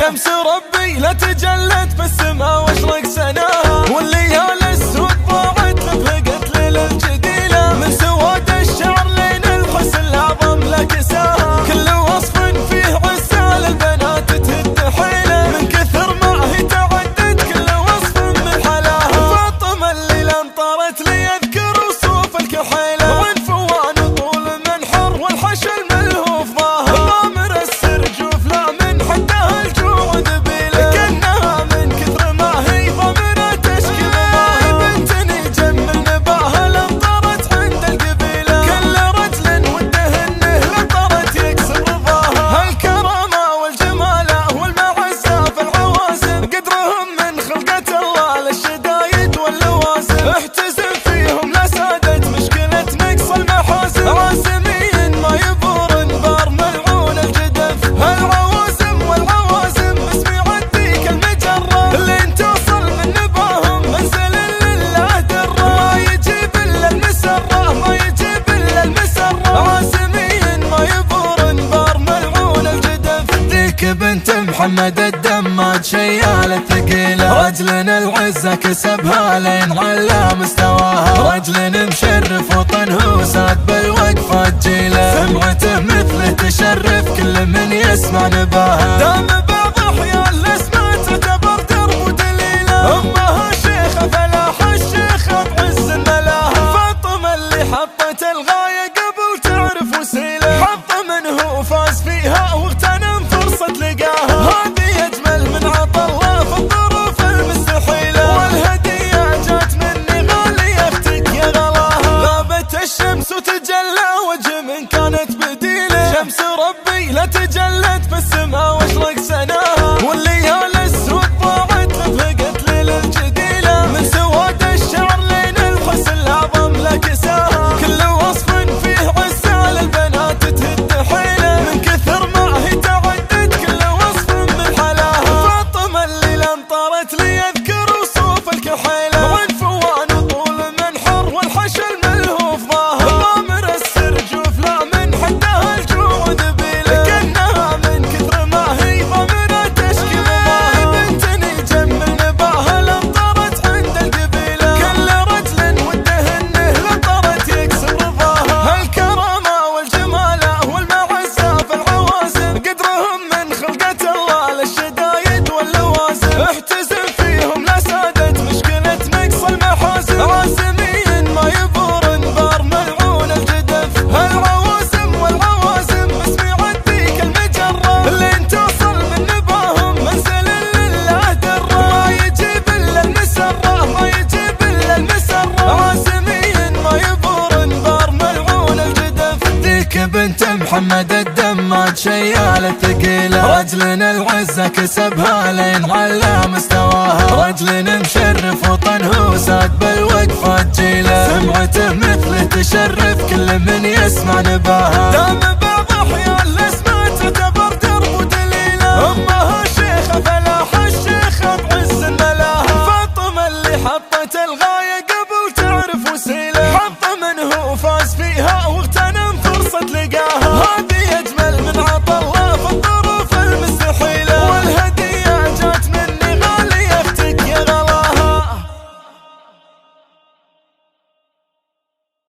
شمس ربي لا تجلت في السما واشرق سناها، والليالي السود ضاعت لفقت ليل الجديلة، من سواد الشعر لين الحسن الأعظم لكساها، كل وصف فيه عسى للبنات تهد حيله، من كثر ما هي تعدد كل وصف من حلاها، فاطمة اللي انطرت لي اذكر وصوف الكحيلة، عنفوان طول منحر والحشل ملهوف ظاهر، ضامر السرجوف لا من حدها الجوع ذبيله، كأنها من كثر ما هي ضامرة تشكي ظاهر، بنتني جمل نباها لانطرت عند القبيلة، كل رجل وده انه لطرت يكسر رضاها، هالكرامة والجمالة والمعزة في العوازم، قدرهم من خلقة الله للشدايد واللوازم، احتزم فيهم لا سادت مشكلة نقص المحاسن، عازمين ما يبور بار ملعون الجدف، هالعوازم والعوازم اسمي عديك المجرة، اللي انت توصل من نباهم منزل لله دره، ما يجيب الا المسرة ما يجيب الا المسرة، عازمين ما يبور بار ملعون الجدف، ذيك بنت محمد الدماد شيالة ثقيلة، رجل العزة كسبها لين على مستواها، رجل مشرف وطنه ساد بالوقفة جيله، سمعته مثله تشرف كل من يسمع نباها، دام بعض احيان الاسماء تعتبر درب ودليله، امها شيخة فلاح الشيخة بعز ملاها، فاطمة اللي حطت الغاية قبل تعرف وسيله، حظ منه وفاز فيها واغتنم فرصة لقاها، هذه اجمل من عطا الله في الظروف المستحيلة، والهدية جات مني غالية اختك يا غلاها، غابت الشمس وتجلى وجه من كانت بديله، شمس ربي لا تجلت في السما واشرق سناها، والليالي السود ضاعت لفقت ليل الجديلة، من سواد الشعر لين الحسن الأعظم لكساها، كل وصف فيه عسى للبنات تهد حيله، من كثر ما هي تعدد كل وصف من حلاها، فاطمة اللي انطرت لي اذكر وصوف الكحيلة، عنفوان طول منحر والحشل ملهوف ظاهر، ضامر السرجوف لا من حدها الجوع ذبيله، كأنها من كثر ما هي ضامرة تشكي ظاهر، بنتني جمل نباها لانطرت عند القبيلة، كل رجل وده انه لطرت يكسر رضاها، هالكرامة والجمالة والمعزة في العوازم، قدرهم من خلقة الله للشدايد واللوازم، احتزم فيهم لا سادت مشكلة نقص المحاسن، عازمين ما يبور بار ملعون الجدف، هالعوازم والعوازم اسمي عديك المجرة، اللي انت توصل من نباهم منزل لله دره، ما يجيب الا المسرة ما يجيب الا المسرة، عازمين ما يبور بار ملعون الجدف، ذيك بنت محمد الدماد شيالة ثقيلة، رجل العزة كسبها لين على مستواها، رجل مشرف وطنه ساد بالوقفة جيله، سمعته مثله تشرف كل من يسمع نباها، دام بعض احيان الاسماء تعتبر درب ودليله، امها شيخة فلاح الشيخة بعز ملاها، فاطمة اللي حطت الغاية